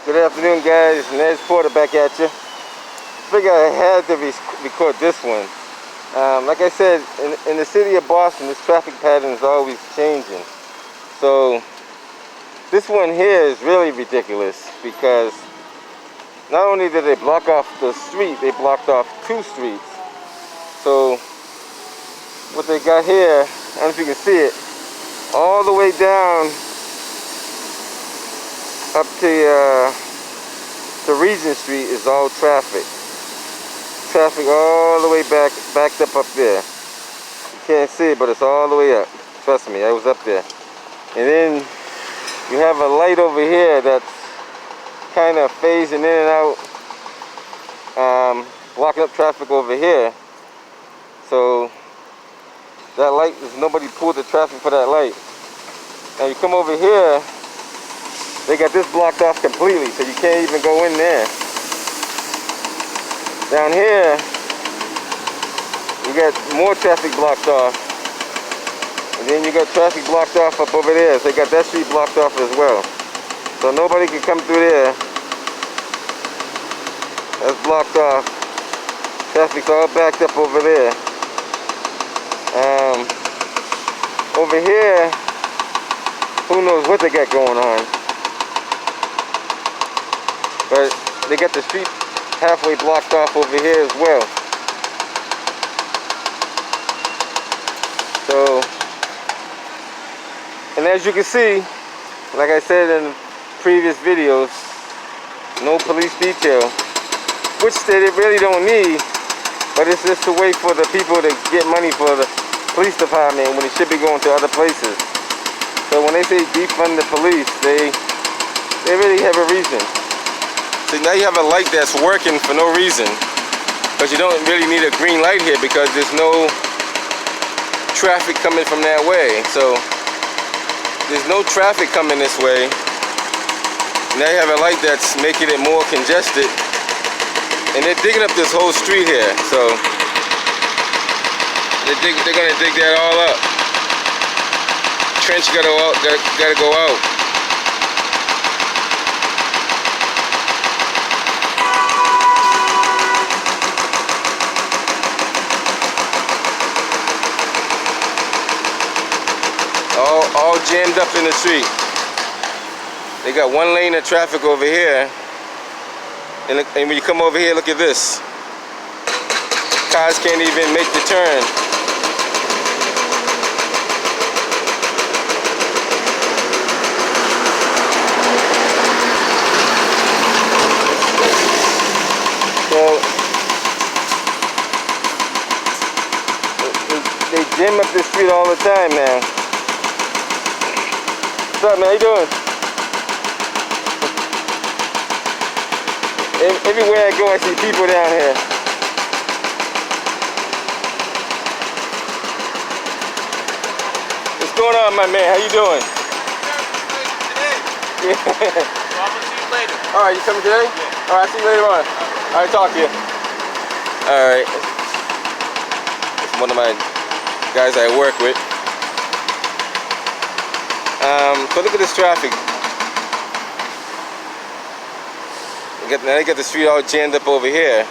Good afternoon, guys. Nez Porter back at you. Figure I had to record this one. Like I said, in the city of Boston, this traffic pattern is always changing. So this one here is really ridiculous because not only did they block off the street, they blocked off two streets. So what they got here, I don't know if you can see it, all the way down up to Regent Street is all traffic. Traffic all the way backed up there. You can't see it, but it's all the way up. Trust me, I was up there. And then you have a light over here that's kind of phasing in and out, blocking up traffic over here. So that light, there's nobody pulled the traffic for that light. Now you come over here, they got this blocked off completely, so you can't even go in there. Down here, you got more traffic blocked off. And then you got traffic blocked off up over there, so they got that street blocked off as well. So nobody can come through there. That's blocked off. Traffic's all backed up over there. Over here, who knows what they got going on. But they got the street halfway blocked off over here as well. So, and as you can see, like I said in previous videos, no police detail, which they really don't need, but it's just a way for the people to get money for the police department when it should be going to other places. So when they say defund the police, they really have a reason. So now you have a light that's working for no reason, because you don't really need a green light here because there's no traffic coming from that way. So there's no traffic coming this way. Now you have a light that's making it more congested, and they're digging up this whole street here. So they're gonna dig that all up. Trench gotta go out. All jammed up in the street. They got one lane of traffic over here, and when you come over here, look at this. Cars can't even make the turn. So they jam up this street all the time now. What's up, man? How you doing? Everywhere I go, I see people down here. What's going on, my man? How you doing? Today. Yeah. So I'm gonna see you later. All right, you coming today? Yeah. All right, see you later on. All right, talk to you. All right. It's one of my guys I work with. So look at this traffic. Now they got the street all jammed up over here.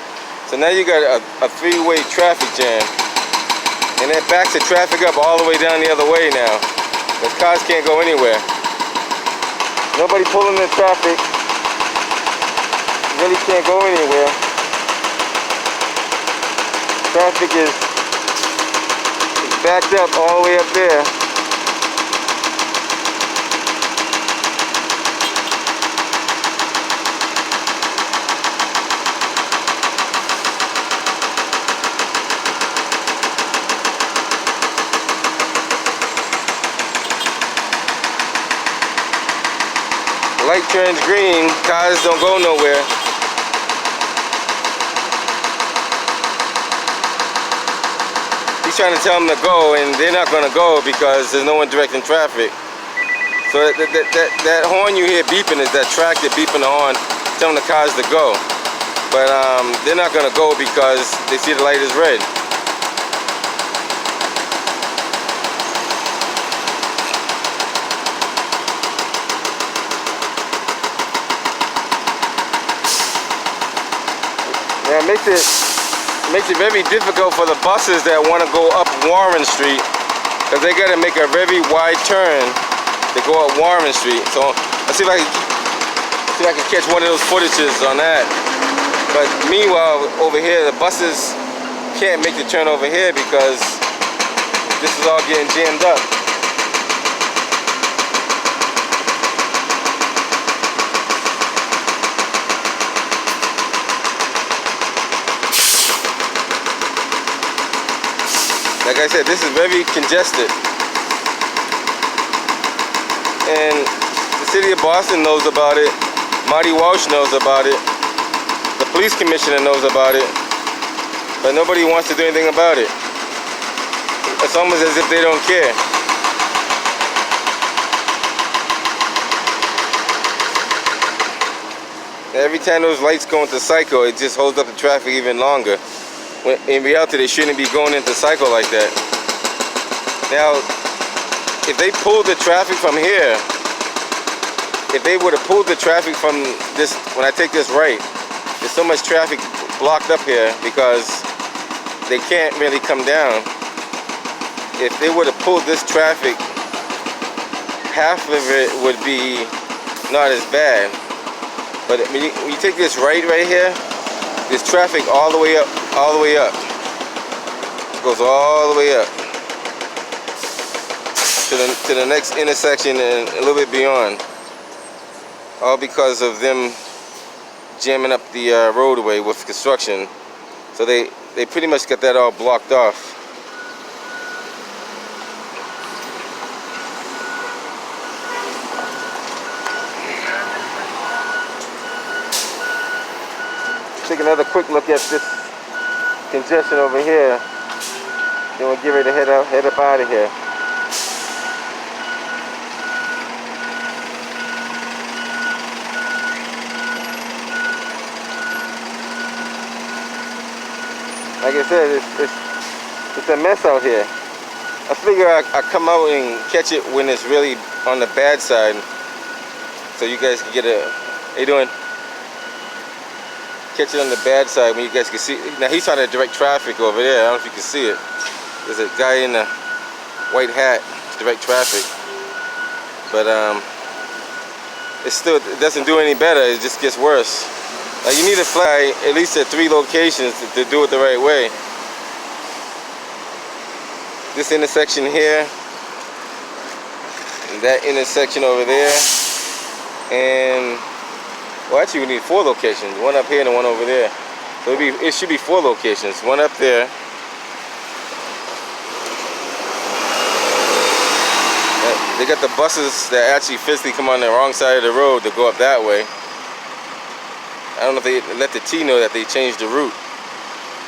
So now you got a three-way traffic jam. And that backs the traffic up all the way down the other way now. Because cars can't go anywhere. Nobody pulling the traffic. Really can't go anywhere. Traffic is backed up all the way up there. Light turns green, cars don't go nowhere. He's trying to tell them to go, and they're not going to go because there's no one directing traffic. So that horn you hear beeping is that tractor beeping the horn, telling the cars to go. But they're not going to go because they see the light is red. Now it makes it very difficult for the buses that want to go up Warren Street, because they got to make a very wide turn to go up Warren Street. So let's see if I can catch one of those footages on that. But meanwhile, over here, the buses can't make the turn over here because this is all getting jammed up. Like I said, this is very congested. And the city of Boston knows about it. Marty Walsh knows about it. The police commissioner knows about it. But nobody wants to do anything about it. It's almost as if they don't care. Every time those lights go into cycle, it just holds up the traffic even longer. When in reality, they shouldn't be going into cycle like that. Now, if they pulled the traffic from here, if they would have pulled the traffic from this, when I take this right, there's so much traffic blocked up here because they can't really come down. If they would have pulled this traffic, half of it would be not as bad. But when you take this right here, there's traffic all the way up, all the way up. It goes all the way up to the next intersection and a little bit beyond. All because of them jamming up the roadway with construction. So they pretty much got that all blocked off. Take another quick look at this congestion over here. Then we'll get ready to head up out of here. Like I said, it's a mess out here. I figure I come out and catch it when it's really on the bad side, so you guys can get a. How you doing? Catch it on the bad side when you guys can see. Now he's trying to direct traffic over there. I don't know if you can see it. There's a guy in a white hat to direct traffic, but it doesn't do any better. It just gets worse. You need to fly at least at 3 locations to do it the right way. This intersection here, and that intersection over there, and well, actually we need 4 locations. One up here and one over there. So it should be 4 locations. One up there. They got the buses that actually physically come on the wrong side of the road to go up that way. I don't know if they let the T know that they changed the route.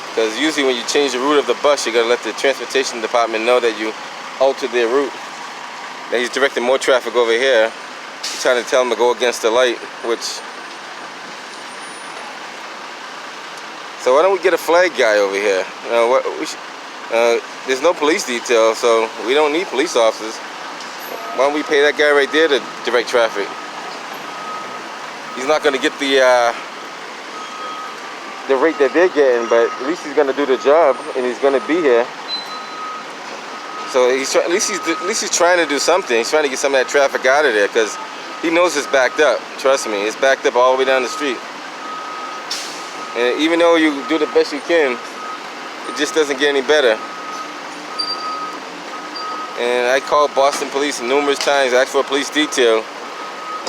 Because usually when you change the route of the bus, you gotta let the transportation department know that you altered their route. Now he's directing more traffic over here. He's trying to tell them to go against the light, which... So why don't we get a flag guy over here? There's no police detail, so we don't need police officers. Why don't we pay that guy right there to direct traffic? He's not gonna get the rate that they're getting, but at least he's gonna do the job and he's gonna be here. So at least he's trying to do something. He's trying to get some of that traffic out of there because he knows it's backed up. Trust me, it's backed up all the way down the street. And even though you do the best you can, it just doesn't get any better. And I called Boston Police numerous times, asked for a police detail,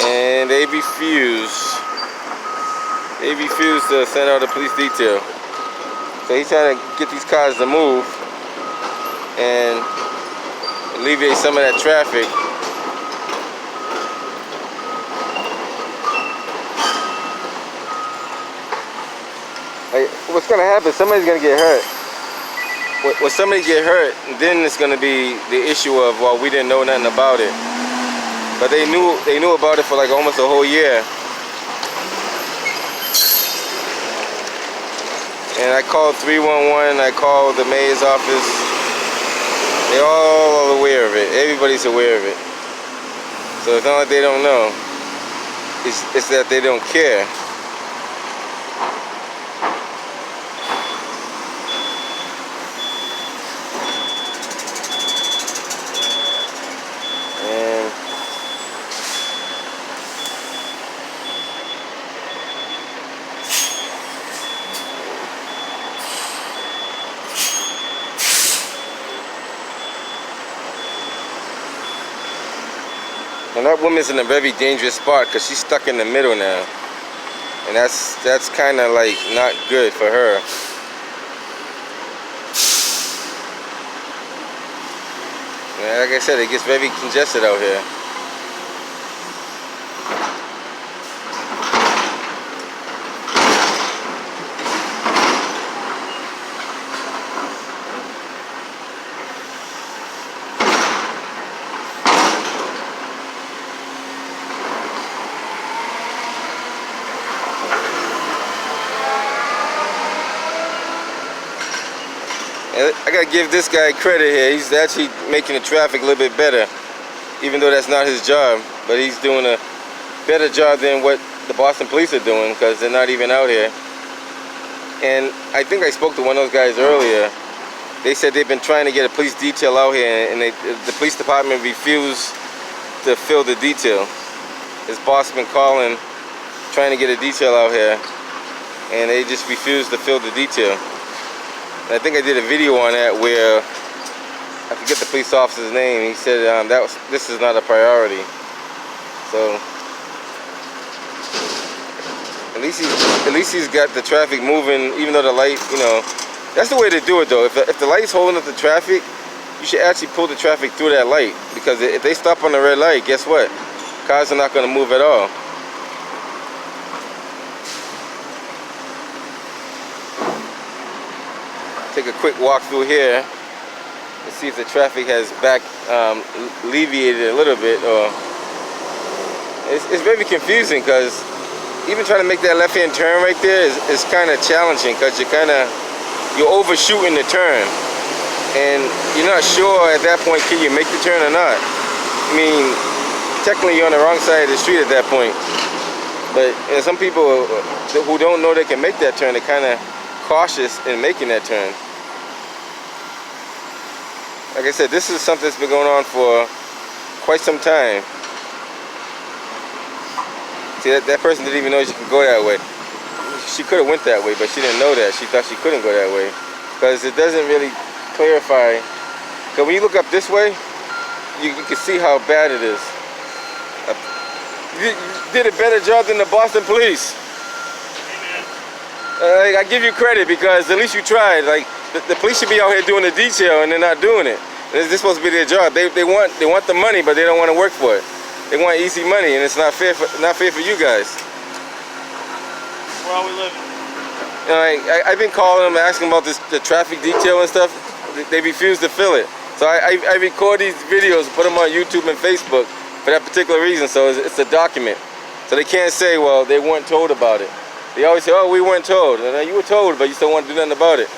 and they refuse. They refuse to send out a police detail. So he's trying to get these cars to move and alleviate some of that traffic. What's going to happen? Somebody's going to get hurt. When somebody get hurt, then it's going to be the issue of, well, we didn't know nothing about it. But they knew about it for like almost a whole year. And I called 311, I called the mayor's office. They're all aware of it. Everybody's aware of it. So it's not like they don't know. It's that they don't care. And that woman's in a very dangerous spot because she's stuck in the middle now. And that's kind of like not good for her. And like I said, it gets very congested out here. I gotta give this guy credit here. He's actually making the traffic a little bit better, even though that's not his job. But he's doing a better job than what the Boston police are doing because they're not even out here. And I think I spoke to one of those guys earlier. They said they've been trying to get a police detail out here, and the police department refused to fill the detail. His boss has been calling, trying to get a detail out here, and they just refused to fill the detail. And I think I did a video on that where I forget the police officer's name. He said this is not a priority. So at least he's got the traffic moving, even though the light, you know, that's the way to do it though. If the light's holding up the traffic, you should actually pull the traffic through that light, because if they stop on the red light, guess what? Cars are not going to move at all. Take a quick walk through here and see if the traffic has alleviated a little bit. Or it's very confusing because even trying to make that left-hand turn right there is kind of challenging, because you're overshooting the turn and you're not sure at that point can you make the turn or not. I mean, technically you're on the wrong side of the street at that point, but some people who don't know they can make that turn, they're kind of cautious in making that turn. Like I said, this is something that's been going on for quite some time. See, that person didn't even know she could go that way. She could have went that way, but she didn't know that. She thought she couldn't go that way, because it doesn't really clarify. Because when you look up this way, you can see how bad it is. You did a better job than the Boston police. I give you credit, because at least you tried. Like, the police should be out here doing the detail, and they're not doing it. This is supposed to be their job. They want the money, but they don't want to work for it. They want easy money, and it's not fair for you guys. Where are we living? You know, I've been calling them, asking about the traffic detail and stuff. They refuse to fill it. So I record these videos, put them on YouTube and Facebook for that particular reason. So it's a document. So they can't say, well, they weren't told about it. They always say, oh, we weren't told. And you were told, but you still want to do nothing about it.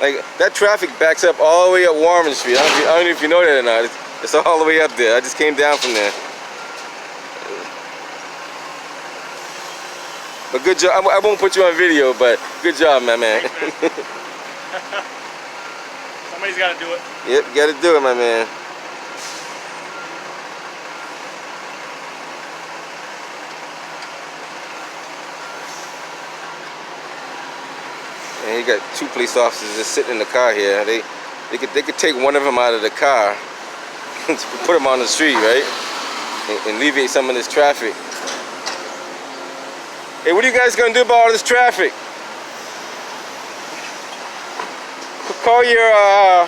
Like, that traffic backs up all the way up Warren Street. I don't know if you know that or not. It's all the way up there. I just came down from there. But good job. I won't put you on video, but good job, my man. Somebody's got to do it. Yep, you got to do it, my man. And you got two police officers just sitting in the car here. They could take one of them out of the car, put them on the street, right, and alleviate some of this traffic. Hey, what are you guys gonna do about all this traffic? Call your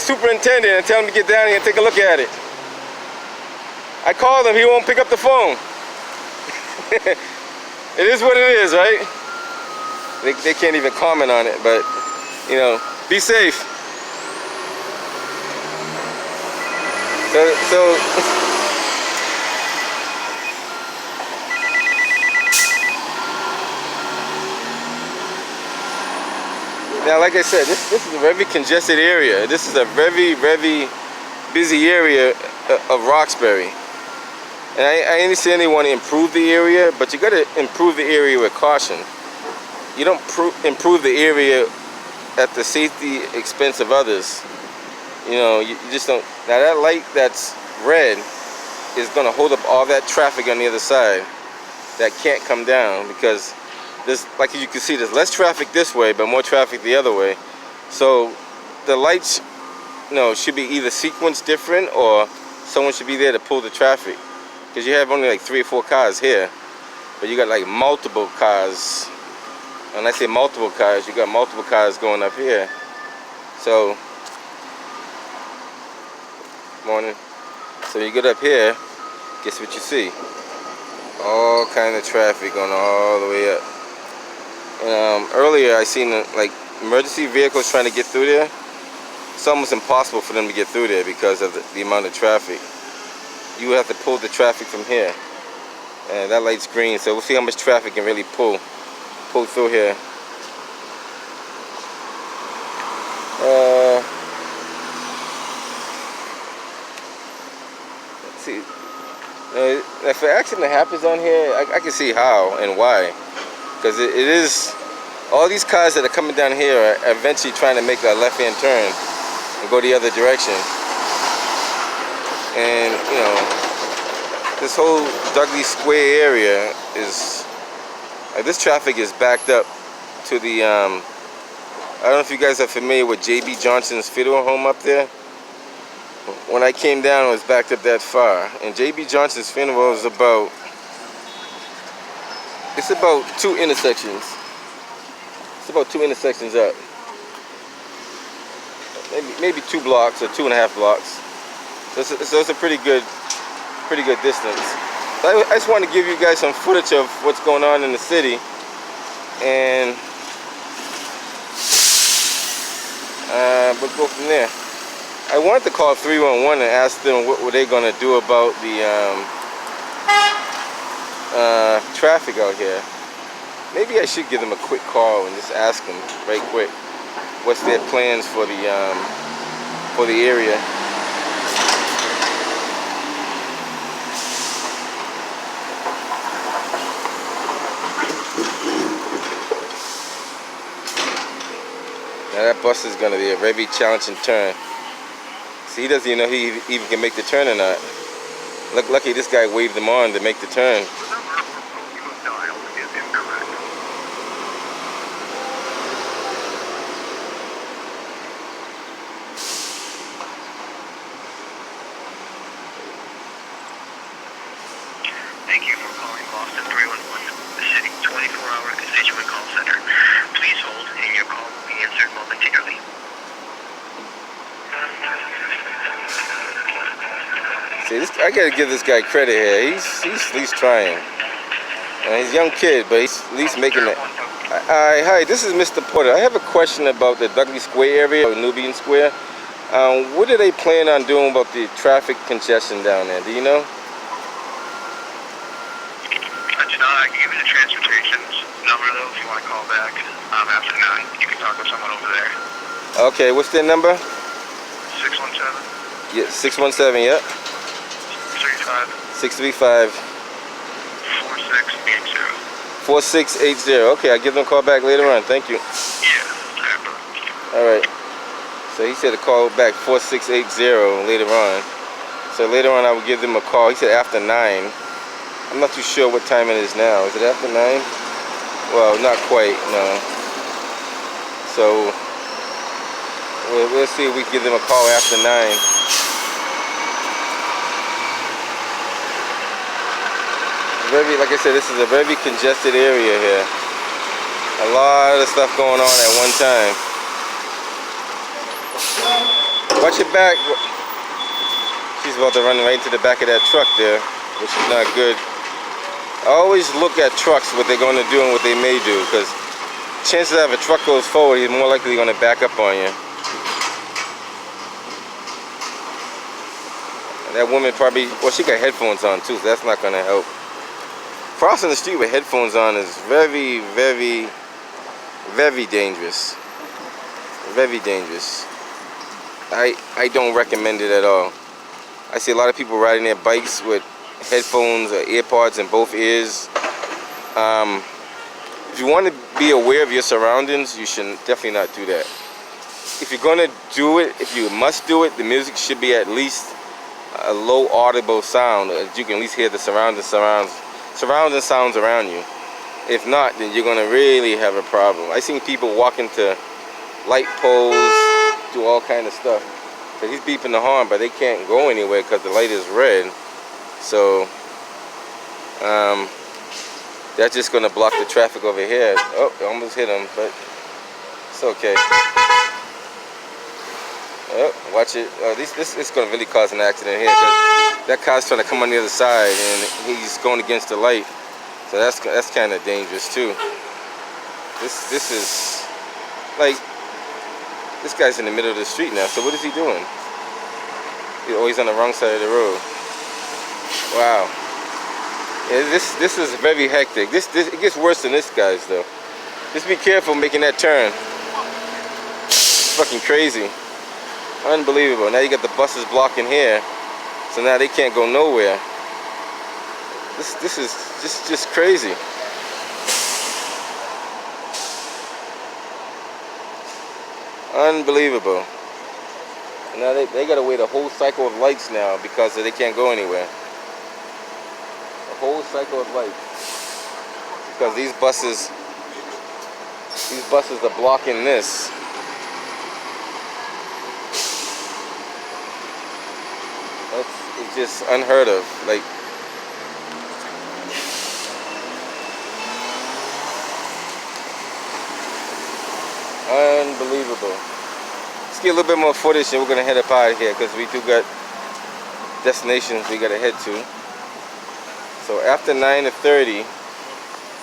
superintendent and tell him to get down here and take a look at it. I called him, he won't pick up the phone. It is what it is, right? They can't even comment on it, but, you know, be safe. So now, like I said, this is a very congested area. This is a very, very busy area of Roxbury. And I understand they want to improve the area, but you got to improve the area with caution. You don't improve the area at the safety expense of others. You know, you just don't. Now that light that's red is going to hold up all that traffic on the other side that can't come down, because there's, like you can see, there's less traffic this way, but more traffic the other way. So the lights, you know, should be either sequenced different, or someone should be there to pull the traffic. Because you have only like 3 or 4 cars here, but you got like multiple cars. When I say multiple cars, you got multiple cars going up here. So, morning. So you get up here, guess what you see? All kind of traffic going all the way up. And, earlier I seen like emergency vehicles trying to get through there. It's almost impossible for them to get through there because of the amount of traffic. You would have to pull the traffic from here. And that light's green, so we'll see how much traffic can really pull through here. Let's see. If an accident happens on here, I can see how and why. Because it is, all these cars that are coming down here are eventually trying to make a left-hand turn and go the other direction. And, you know, this whole Dudley Square area is, like, this traffic is backed up to the, I don't know if you guys are familiar with J.B. Johnson's funeral home up there. When I came down, it was backed up that far. And J.B. Johnson's funeral is about, it's about 2 intersections. It's about 2 intersections up. Maybe 2 blocks or 2.5 blocks. So it's a pretty good distance. So I just want to give you guys some footage of what's going on in the city, and we'll go from there. I wanted to call 311 and ask them what were they going to do about the traffic out here. Maybe I should give them a quick call and just ask them right quick what's their plans for the area. Now that bus is going to be a very challenging turn. See, he doesn't even know he even can make the turn or not. Lucky this guy waved him on to make the turn. Thank you for calling Boston 311, the city 24-hour constituent call center. Please hold, and your call will be answered momentarily. See, I gotta give this guy credit here. He's at least trying. He's a young kid, but he's at least making it. Hi, this is Mr. Porter. I have a question about the Dudley Square area, or Nubian Square. What do they plan on doing about the traffic congestion down there? Do you know? I do not. I can give you the transportation number, though, if you want to call back after 9. You can talk with someone over there. Okay, what's their number? 617. Yeah, 617, yeah. 635. 4680. 4680. Okay, I'll give them a call back later on. Thank you. Yeah. All right. So he said to call back 4680 later on. So later on I will give them a call. He said after 9. I'm not too sure what time it is now. Is it after 9? Well, not quite, no. So we'll see if we can give them a call after 9. Like I said, this is a very congested area here. A lot of stuff going on at one time. Watch your back. She's about to run right into the back of that truck there, which is not good. I always look at trucks, what they're going to do and what they may do, because chances are if a truck goes forward, he's more likely going to back up on you. And that woman probably, well, she got headphones on too, so that's not going to help. Crossing the street with headphones on is very, very, very dangerous. Very dangerous. I don't recommend it at all. I see a lot of people riding their bikes with headphones or earpods in both ears. If you want to be aware of your surroundings, you should definitely not do that. If you're going to do it, if you must do it, the music should be at least a low audible sound, that you can at least hear the surrounding sounds around you. If not, then you're going to really have a problem. I've seen people walk into light poles, do all kind of stuff. Cause he's beeping the horn, but they can't go anywhere because the light is red. So that's just gonna block the traffic over here. Oh, I almost hit him, but it's okay. Oh, watch it. This is gonna really cause an accident here because that car's trying to come on the other side and he's going against the light. So that's kind of dangerous too. This is like, this guy's in the middle of the street now. So what is he doing? Oh, he's on the wrong side of the road. Wow. Yeah, this is very hectic. This it gets worse than this guy's though. Just be careful making that turn. It's fucking crazy. Unbelievable. Now you got the buses blocking here, so now they can't go nowhere. This is just crazy. Unbelievable. And now they gotta wait a whole cycle of lights now because they can't go anywhere. A whole cycle of lights because these buses are blocking this. It's just unheard of. Like, unbelievable. Let's get a little bit more footage and we're gonna head up out of here because we do got destinations we gotta head to. So after 9:30,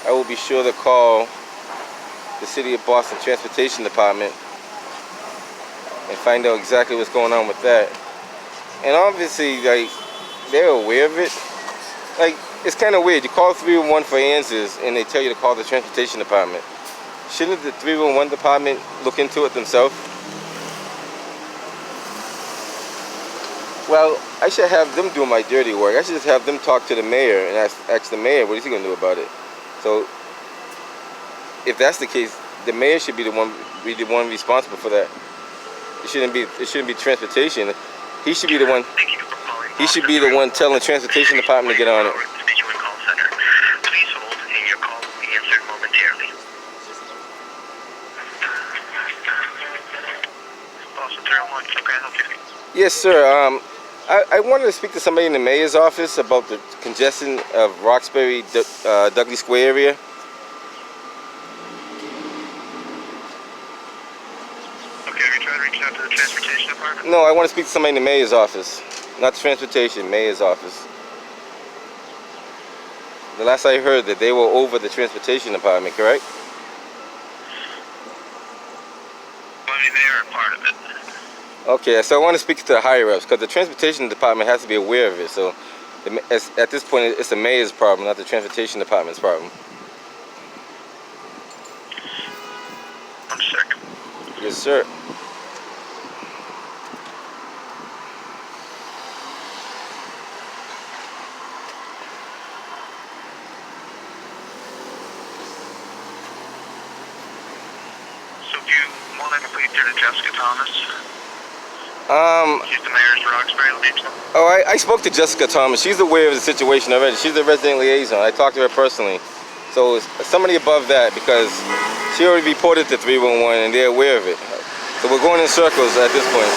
I will be sure to call the City of Boston Transportation Department and find out exactly what's going on with that. And obviously, like, they're aware of it. Like, it's kind of weird. You call 311 for answers and they tell you to call the Transportation Department. Shouldn't the 311 department look into it themselves? Well, I should have them do my dirty work. I should just have them talk to the mayor and ask the mayor what is he going to do about it. So, if that's the case, the mayor should be the one responsible for that. It shouldn't be transportation. He should be the one. He should be the one telling the transportation department to get on it. Please hold, and your call will be answered momentarily. Boston 301, how can I help you? Yes, sir. I wanted to speak to somebody in the mayor's office about the congestion of Roxbury, Dudley Square area. Okay, have you tried reaching out to the transportation department? No, I want to speak to somebody in the mayor's office. Not the transportation, mayor's office. The last I heard that they were over the transportation department, correct? Well, I mean, they are a part of it. Okay, so I want to speak to the higher-ups because the transportation department has to be aware of it. So at this point, it's the mayor's problem, not the transportation department's problem. I'm sick. Yes, sir. So do you want to complete through to Jessica Thomas? She's the mayor's Roxbury liaison. Oh, I spoke to Jessica Thomas. She's aware of the situation already. She's the resident liaison. I talked to her personally. So it's somebody above that because she already reported to 311 and they're aware of it. So we're going in circles at this point.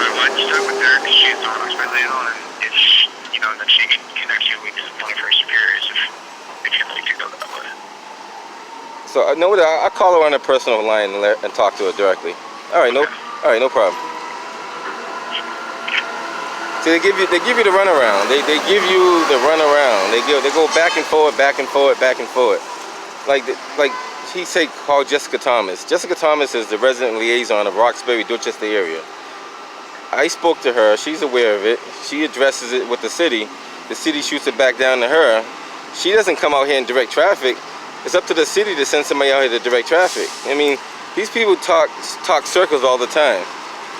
Alright, why don't you start with her because she's the Roxbury liaison, and if, then she can connect you with one of her superiors if you'd like to go that way. So I know that I'll call her on her personal line and talk to her directly. All right, no problem. See, they give you the runaround. They give you the runaround. They go back and forward, back and forward, back and forward. Like he said, call Jessica Thomas. Jessica Thomas is the resident liaison of Roxbury, Dorchester area. I spoke to her. She's aware of it. She addresses it with the city. The city shoots it back down to her. She doesn't come out here and direct traffic. It's up to the city to send somebody out here to direct traffic. I mean, these people talk circles all the time.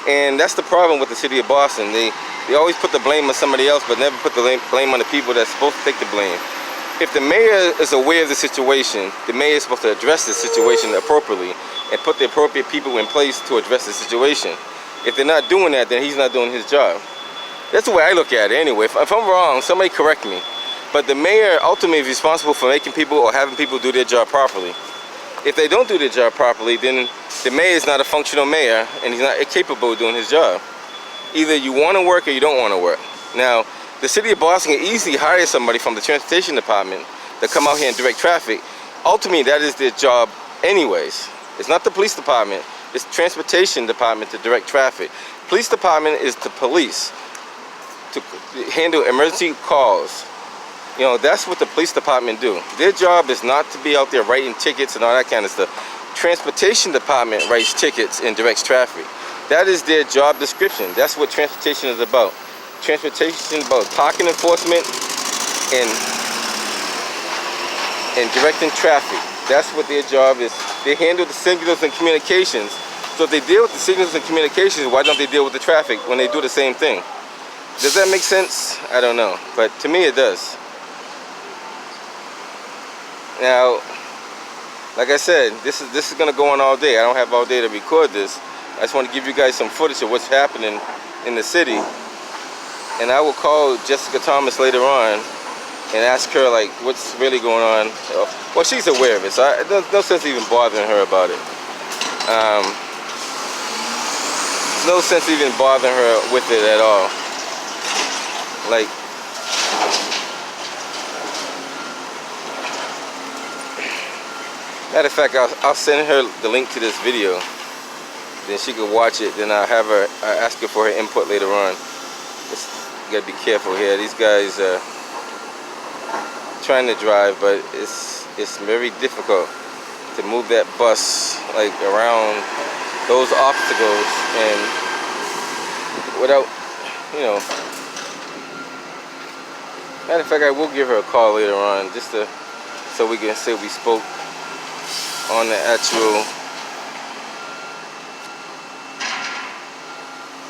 And that's the problem with the city of Boston. They always put the blame on somebody else, but never put the blame on the people that's supposed to take the blame. If the mayor is aware of the situation, the mayor is supposed to address the situation appropriately and put the appropriate people in place to address the situation. If they're not doing that, then he's not doing his job. That's the way I look at it anyway. If I'm wrong, somebody correct me. But the mayor ultimately is responsible for making people or having people do their job properly. If they don't do their job properly, then the mayor is not a functional mayor, and he's not capable of doing his job. Either you want to work or you don't want to work. Now, the city of Boston can easily hire somebody from the transportation department to come out here and direct traffic. Ultimately, that is their job anyways. It's not the police department, it's the transportation department to direct traffic. Police department is the police to handle emergency calls. You know, that's what the police department do. Their job is not to be out there writing tickets and all that kind of stuff. Transportation department writes tickets and directs traffic. That is their job description. That's what transportation is about. Transportation is about parking enforcement and directing traffic. That's what their job is. They handle the signals and communications. So if they deal with the signals and communications, why don't they deal with the traffic when they do the same thing? Does that make sense? I don't know, but to me it does. Now, like I said, this is gonna go on all day. I don't have all day to record this. I just want to give you guys some footage of what's happening in the city. And I will call Jessica Thomas later on and ask her like what's really going on. Well, she's aware of it, so there's no sense even bothering her about it. No sense even bothering her with it at all. Like, matter of fact, I'll send her the link to this video. Then she could watch it. Then I'll have her ask her for her input later on. Just gotta be careful here. These guys are trying to drive, but it's very difficult to move that bus like around those obstacles and without, you know. Matter of fact, I will give her a call later on just so we can say we spoke on the actual.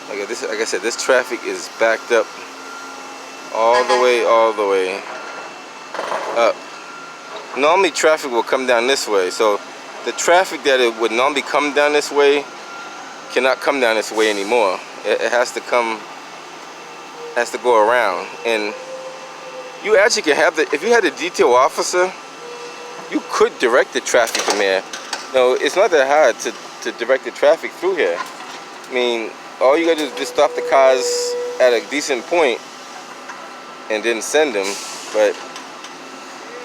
Like I said, this traffic is backed up all the way up. Normally traffic will come down this way, so the traffic that it would normally come down this way cannot come down this way anymore. It has to go around. And you actually can have if you had a detail officer, you could direct the traffic from here. No, it's not that hard to direct the traffic through here. I mean, all you gotta do is just stop the cars at a decent point and then send them. But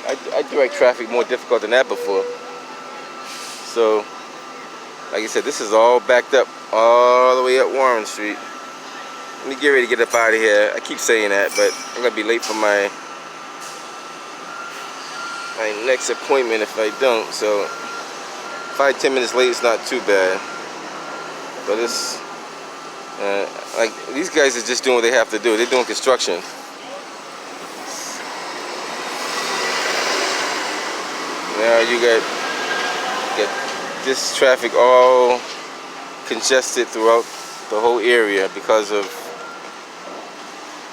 I direct traffic more difficult than that before. So, like I said, this is all backed up all the way up Warren Street. Let me get ready to get up out of here. I keep saying that, but I'm gonna be late for my next appointment if I don't. So 5-10 minutes late is not too bad. But it's like these guys are just doing what they have to do. They're doing construction. Now you got this traffic all congested throughout the whole area because of,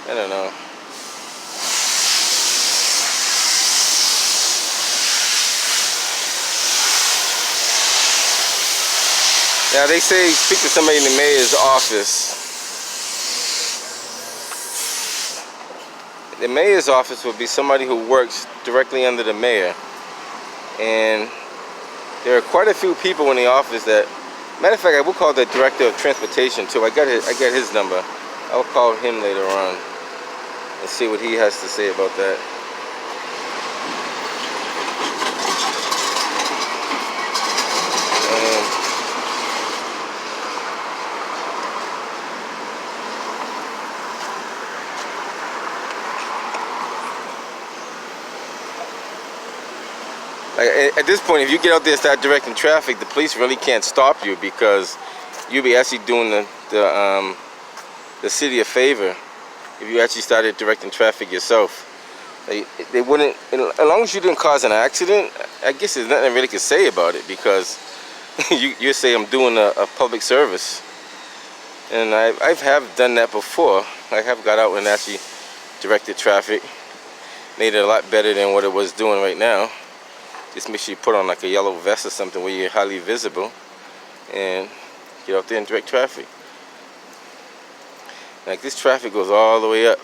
I don't know. Now they say speak to somebody in the mayor's office. The mayor's office would be somebody who works directly under the mayor. And there are quite a few people in the office that, matter of fact, I will call the director of transportation too. I got his number. I will call him later on and see what he has to say about that. At this point, if you get out there and start directing traffic, the police really can't stop you because you'll be actually doing the city a favor if you actually started directing traffic yourself. They wouldn't, as long as you didn't cause an accident, I guess there's nothing I really can say about it because you say I'm doing a public service. And I have done that before. I have got out and actually directed traffic. Made it a lot better than what it was doing right now. Just make sure you put on like a yellow vest or something where you're highly visible and get out there and direct traffic. Like this traffic goes all the way up.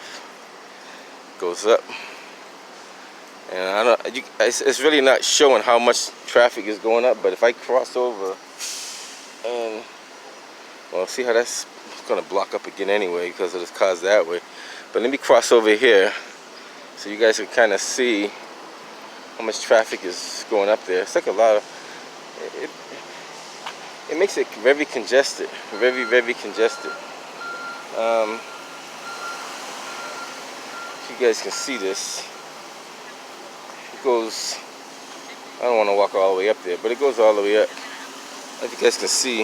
Goes up. And it's really not showing how much traffic is going up, but if I cross over And well, see how that's gonna block up again anyway because of this cars that way. But let me cross over here so you guys can kind of see how much traffic is going up there. It's like a lot of it makes it very congested, very congested. If you guys can see this, it goes, I don't want to walk all the way up there, but it goes all the way up. If you guys can see,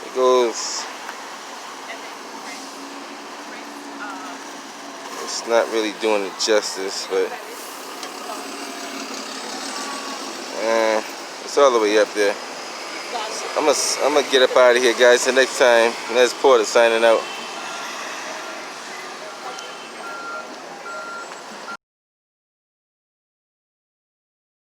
it goes, it's not really doing it justice, but it's all the way up there. I'm gonna get up out of here, guys. Till next time, Nez Porter signing out.